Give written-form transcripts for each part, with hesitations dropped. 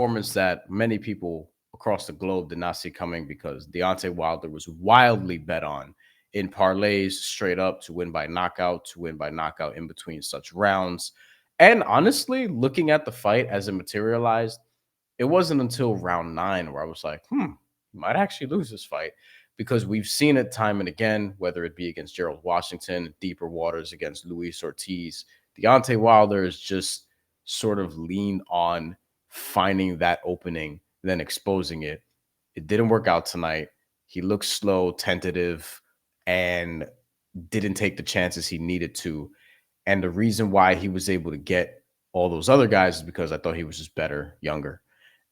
performance that many people across the globe did not see coming because Deontay Wilder was wildly bet on in parlays straight up to win by knockout, in between such rounds. And honestly, looking at the fight as it materialized, it wasn't until round 9 where I was like, he might actually lose this fight because we've seen it time and again, whether it be against Gerald Washington, deeper waters against Luis Ortiz. Deontay Wilder is just sort of leaned on finding that opening, then exposing it. It didn't work out tonight. He looked slow, tentative, and didn't take the chances he needed to. And the reason why he was able to get all those other guys is because I thought he was just better, younger.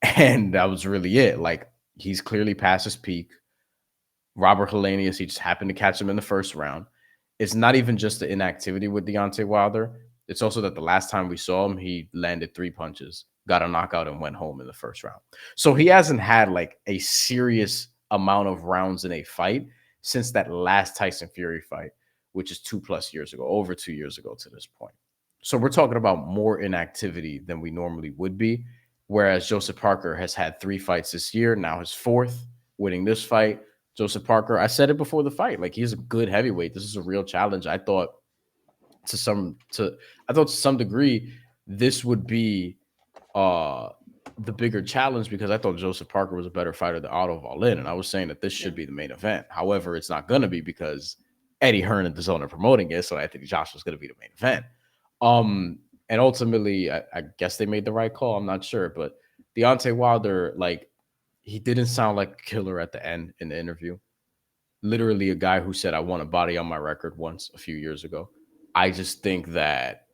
And that was really it. Like, he's clearly past his peak. Robert Helenius, he just happened to catch him in the first round. It's not even just the inactivity with Deontay Wilder. It's also that the last time we saw him, he landed 3 punches, got a knockout, and went home in the first round. So he hasn't had like a serious amount of rounds in a fight since that last Tyson Fury fight, which is 2+ years ago, over 2 years ago to this point. So we're talking about more inactivity than we normally would be. Whereas Joseph Parker has had 3 fights this year, now his 4th, winning this fight. Joseph Parker, I said it before the fight, like, he's a good heavyweight. This is a real challenge. I thought to some degree this would be the bigger challenge because I thought Joseph Parker was a better fighter than Otto Wallin, and I was saying that this should be the main event. However, it's not going to be because Eddie Hearn and DAZN are promoting it, so I think Joshua's going to be the main event. And ultimately, I guess they made the right call. I'm not sure, but Deontay Wilder, like, he didn't sound like a killer at the end in the interview. Literally a guy who said, I want a body on my record once a few years ago. I just think that,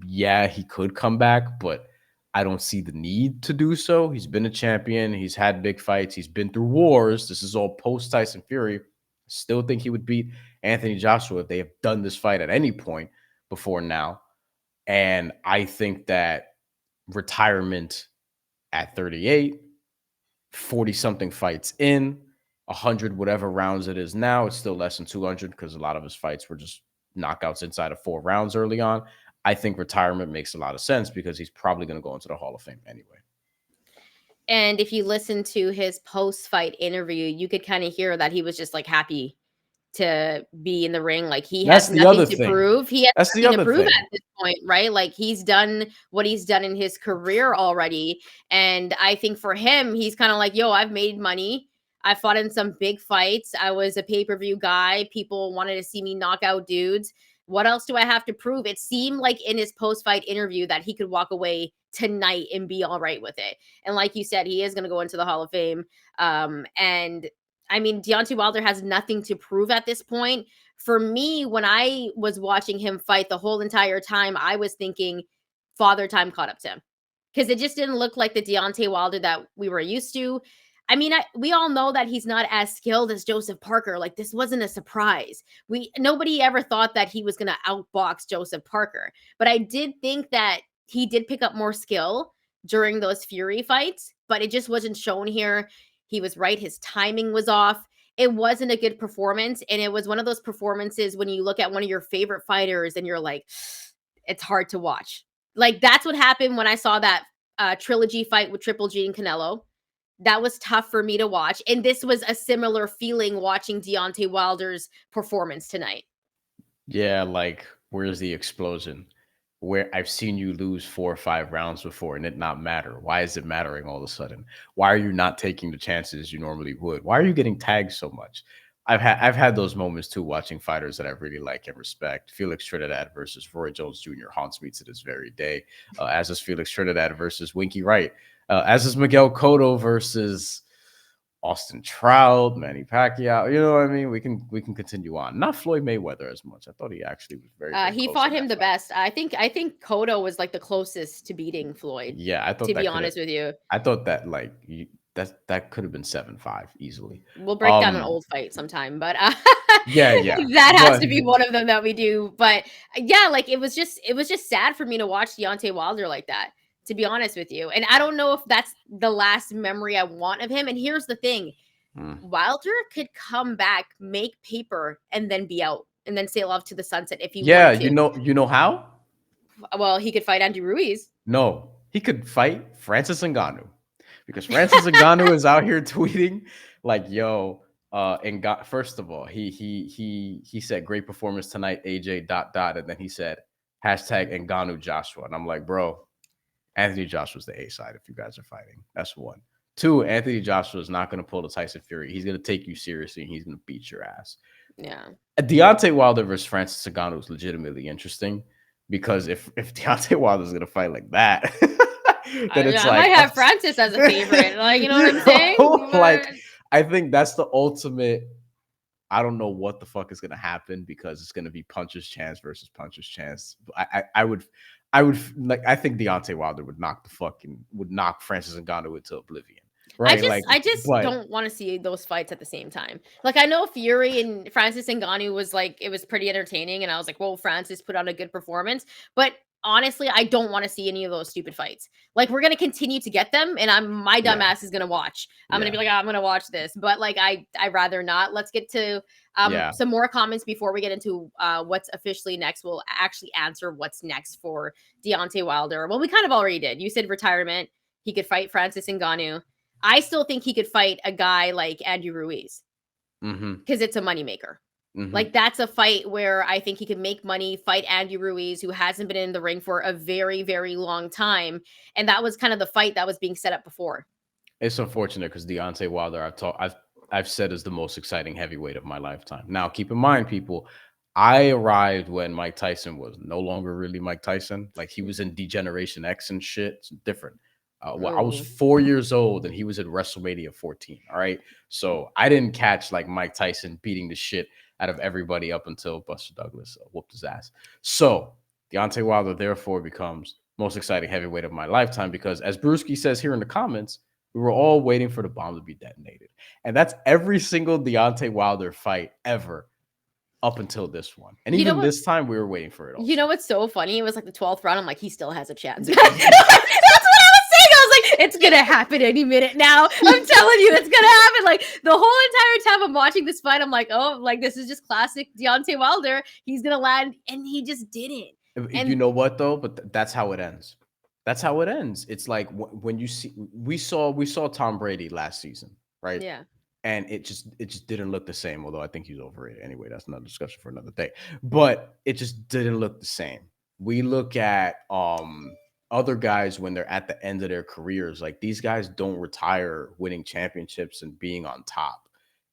yeah, he could come back, but I don't see the need to do so. He's been a champion. He's had big fights. He's been through wars. This is all post-Tyson Fury. Still think he would beat Anthony Joshua if they have done this fight at any point before now. And I think that retirement at 38, 40-something fights in, 100 whatever rounds it is now, it's still less than 200 because a lot of his fights were just knockouts inside of 4 rounds early on. I think retirement makes a lot of sense because he's probably going to go into the Hall of Fame anyway. And if you listen to his post-fight interview, you could kind of hear that he was just like happy to be in the ring. Like, he has nothing to prove. He has nothing to prove at this point, right? Like, he's done what he's done in his career already. And I think for him, he's kind of like, yo, I've made money. I fought in some big fights. I was a pay-per-view guy. People wanted to see me knock out dudes. What else do I have to prove? It seemed like in his post-fight interview that he could walk away tonight and be all right with it. And like you said, he is going to go into the Hall of Fame. And I mean, Deontay Wilder has nothing to prove at this point. For me, when I was watching him fight the whole entire time, I was thinking father time caught up to him because it just didn't look like the Deontay Wilder that we were used to. I mean, we all know that he's not as skilled as Joseph Parker. Like, this wasn't a surprise. Nobody ever thought that he was going to outbox Joseph Parker. But I did think that he did pick up more skill during those Fury fights, but it just wasn't shown here. He was right. His timing was off. It wasn't a good performance. And it was one of those performances when you look at one of your favorite fighters and you're like, it's hard to watch. Like, that's what happened when I saw that trilogy fight with Triple G and Canelo. That was tough for me to watch. And this was a similar feeling watching Deontay Wilder's performance tonight. Yeah, like, where's the explosion? Where I've seen you lose 4 or 5 rounds before and it not matter. Why is it mattering all of a sudden? Why are you not taking the chances you normally would? Why are you getting tagged so much? I've had those moments too, watching fighters that I really like and respect. Felix Trinidad versus Roy Jones Jr. haunts me to this very day, as is Felix Trinidad versus Winky Wright, as is Miguel Cotto versus Austin Trout, Manny Pacquiao. You know what I mean? We can continue on. Not Floyd Mayweather as much. I thought he actually was very he fought him the best. I think Cotto was like the closest to beating Floyd. Yeah, I thought, to be honest with you, I thought that like that could have been 7-5 easily. We'll break down an old fight sometime, but yeah, that has to be one of them that we do. But yeah, like, it was just sad for me to watch Deontay Wilder like that, to be honest with you. And I don't know if that's the last memory I want of him. And here's the thing. Wilder could come back, make paper, and then be out, and then sail off to the sunset if he wanted to. You know how? Well, he could fight Andy Ruiz. No, he could fight Francis Ngannou, because Francis Ngannou is out here tweeting like, "Yo, and first of all, he said great performance tonight, AJ ... and then he said hashtag Ngannou Joshua, and I'm like, bro, Anthony Joshua's the A side if you guys are fighting. That's one. Two, Anthony Joshua is not going to pull the Tyson Fury. He's going to take you seriously and he's going to beat your ass. Yeah. Deontay Wilder versus Francis Ngannou is legitimately interesting, because if Deontay Wilder is going to fight like that, then it's I might have Francis as a favorite. Like, you know what I'm saying? Like, I think that's the ultimate. I don't know what the fuck is going to happen, because it's going to be puncher's chance versus puncher's chance. I would like, I think Deontay Wilder would knock Francis Ngannou into oblivion. Right? I just don't want to see those fights at the same time. Like, I know Fury and Francis Ngannou was like, it was pretty entertaining, and I was like, well, Francis put on a good performance, but honestly, I don't want to see any of those stupid fights. Like, we're gonna continue to get them, and my dumb ass is gonna watch. I'm gonna be like, oh, I'm gonna watch this, but like, I rather not. Let's get to some more comments before we get into what's officially next. We'll actually answer what's next for Deontay Wilder. Well, we kind of already did. You said retirement. He could fight Francis Ngannou. I still think he could fight a guy like Andy Ruiz, because it's a moneymaker. Like, that's a fight where I think he could make money, fight Andy Ruiz, who hasn't been in the ring for a very, very long time. And that was kind of the fight that was being set up before. It's unfortunate, because Deontay Wilder, I've said, is the most exciting heavyweight of my lifetime. Now, keep in mind, people, I arrived when Mike Tyson was no longer really Mike Tyson. Like, he was in Degeneration X and shit. It's different. I was 4 years old and he was at WrestleMania 14. All right. So I didn't catch like Mike Tyson beating the shit out of everybody up until Buster Douglas whooped his ass. So Deontay Wilder therefore becomes most exciting heavyweight of my lifetime, because, as Brewski says here in the comments, we were all waiting for the bomb to be detonated. And that's every single Deontay Wilder fight ever up until this one. And even this time we were waiting for it also. You know what's so funny? It was like the 12th round. I'm like, he still has a chance. That's what I was saying. I was like, it's gonna happen any minute now. I'm telling you, it's gonna happen. Like, the whole entire time I'm watching this fight, I'm like, oh, like, this is just classic Deontay Wilder. He's gonna land, and he just didn't. And you know what though? But that's how it ends. That's how it ends. It's like when you see, we saw Tom Brady last season, right? Yeah. And it just didn't look the same. Although I think he's overrated anyway. That's another discussion for another day. But it just didn't look the same. We look at other guys when they're at the end of their careers. Like, these guys don't retire winning championships and being on top.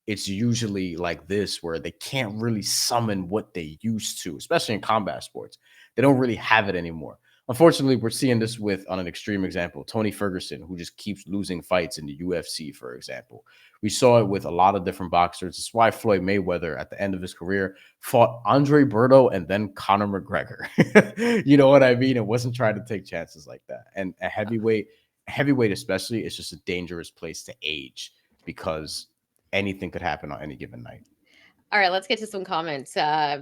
It's usually like this, where they can't really summon what they used to, especially in combat sports. They don't really have it anymore. Unfortunately, we're seeing this on an extreme example, Tony Ferguson, who just keeps losing fights in the UFC, for example. We saw it with a lot of different boxers. It's why Floyd Mayweather, at the end of his career, fought Andre Berto and then Conor McGregor. You know what I mean? It wasn't trying to take chances like that. And a heavyweight especially, is just a dangerous place to age, because anything could happen on any given night. All right, let's get to some comments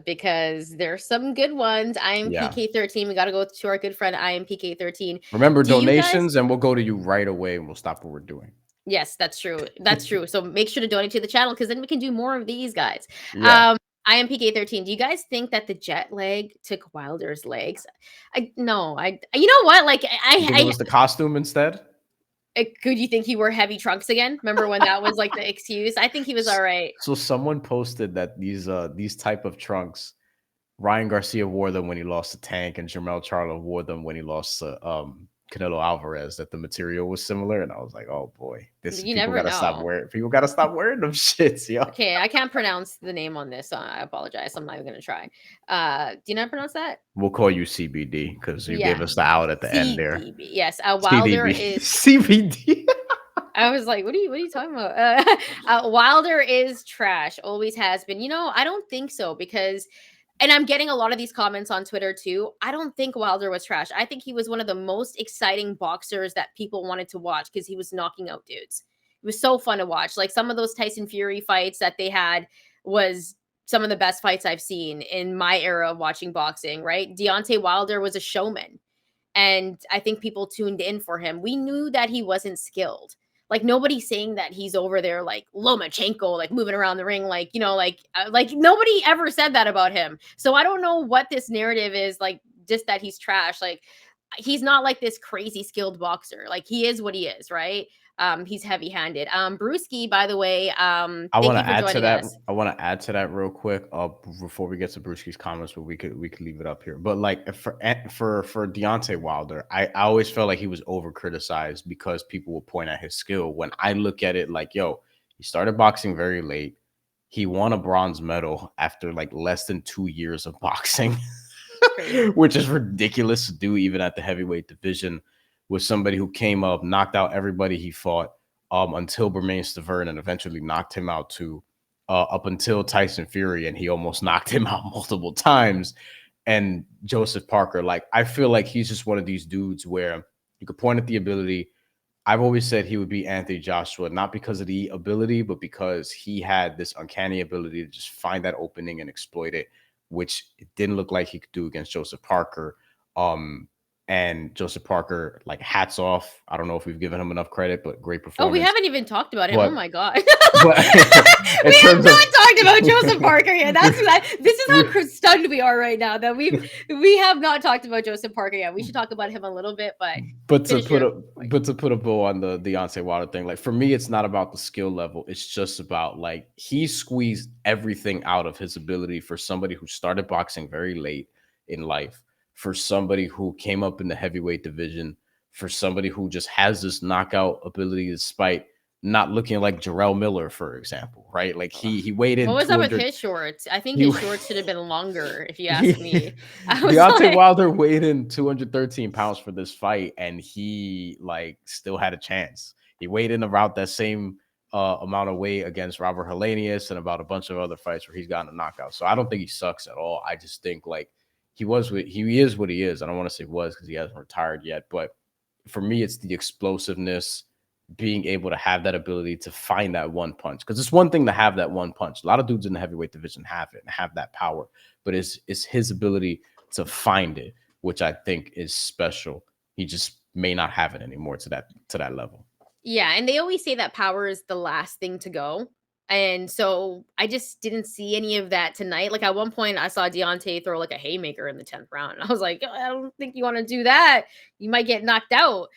because there's some good ones. I am PK13. We got to go to our good friend I am PK13. Remember, donations, and we'll go to you right away, and we'll stop what we're doing. Yes, that's true. That's true. So make sure to donate to the channel, because then we can do more of these guys. Yeah. I am PK13. Do you guys think that the jet lag took Wilder's legs? No. You know what? Like, I think it was the costume instead. Could you think he wore heavy trunks again? Remember when that was like the excuse? I think he was all right. So someone posted that these type of trunks, Ryan Garcia wore them when he lost to Tank, and Jermell Charlo wore them when he lost to Canelo Alvarez, that the material was similar. And I was like, oh boy, people gotta stop wearing them shits, yo. Okay, I can't pronounce the name on this, so I apologize. I'm not even gonna try. Do you not pronounce that? We'll call you CBD, because you gave us the out at the end there. Yes, Wilder is CBD. I was like, what are you talking about? Wilder is trash, always has been. You know, I don't think so, because, and I'm getting a lot of these comments on Twitter too, I don't think Wilder was trash. I think he was one of the most exciting boxers that people wanted to watch, because he was knocking out dudes. It was so fun to watch. Like, some of those Tyson Fury fights that they had was some of the best fights I've seen in my era of watching boxing, right? Deontay Wilder was a showman, and I think people tuned in for him. We knew that he wasn't skilled. Like, nobody's saying that he's over there like Lomachenko, like moving around the ring, like, you know, like nobody ever said that about him. So I don't know what this narrative is, like, just that he's trash. Like, he's not like this crazy skilled boxer. Like, he is what he is, right? He's heavy-handed. Brewski, by the way, I thank want you to for add to joining that. us. I want to add to that real quick. Before we get to Brewski's comments, but we could leave it up here. But like for Deontay Wilder, I always felt like he was over criticized because people will point at his skill. When I look at it, like, yo, he started boxing very late. He won a bronze medal after like less than 2 years of boxing, which is ridiculous to do even at the heavyweight division, with somebody who came up, knocked out everybody he fought, until Bermane Stiverne, and eventually knocked him out too, up until Tyson Fury, and he almost knocked him out multiple times. And Joseph Parker, like, I feel like he's just one of these dudes where you could point at the ability. I've always said he would be Anthony Joshua, not because of the ability, but because he had this uncanny ability to just find that opening and exploit it, which it didn't look like he could do against Joseph Parker. And Joseph Parker, like, hats off. I don't know if we've given him enough credit, but great performance. Oh, we haven't even talked about him. But, oh my God. But we have not talked about Joseph Parker yet. This is how stunned we are right now that we have not talked about Joseph Parker yet. We should talk about him a little bit, but to put a bow on the Deontay Wilder thing, like, for me, it's not about the skill level. It's just about, like, he squeezed everything out of his ability for somebody who started boxing very late in life, for somebody who came up in the heavyweight division, for somebody who just has this knockout ability despite not looking like Jarrell Miller, for example, right? Like, he weighed in. What was up with his shorts? I think his shorts should have been longer, if you ask me. Deontay Wilder weighed in 213 pounds for this fight, and he, like, still had a chance. He weighed in about that same amount of weight against Robert Helenius and about a bunch of other fights where he's gotten a knockout. So I don't think he sucks at all. I just think, like, he is what he is. I don't want to say was because he hasn't retired yet, but for me, it's the explosiveness, being able to have that ability to find that one punch. Because it's one thing to have that one punch. A lot of dudes in the heavyweight division have it and have that power, but it's his ability to find it, which I think is special. He just may not have it anymore to that level. Yeah, and they always say that power is the last thing to go. And so I just didn't see any of that tonight. Like, at one point, I saw Deontay throw like a haymaker in the 10th round. And I was like, I don't think you want to do that. You might get knocked out.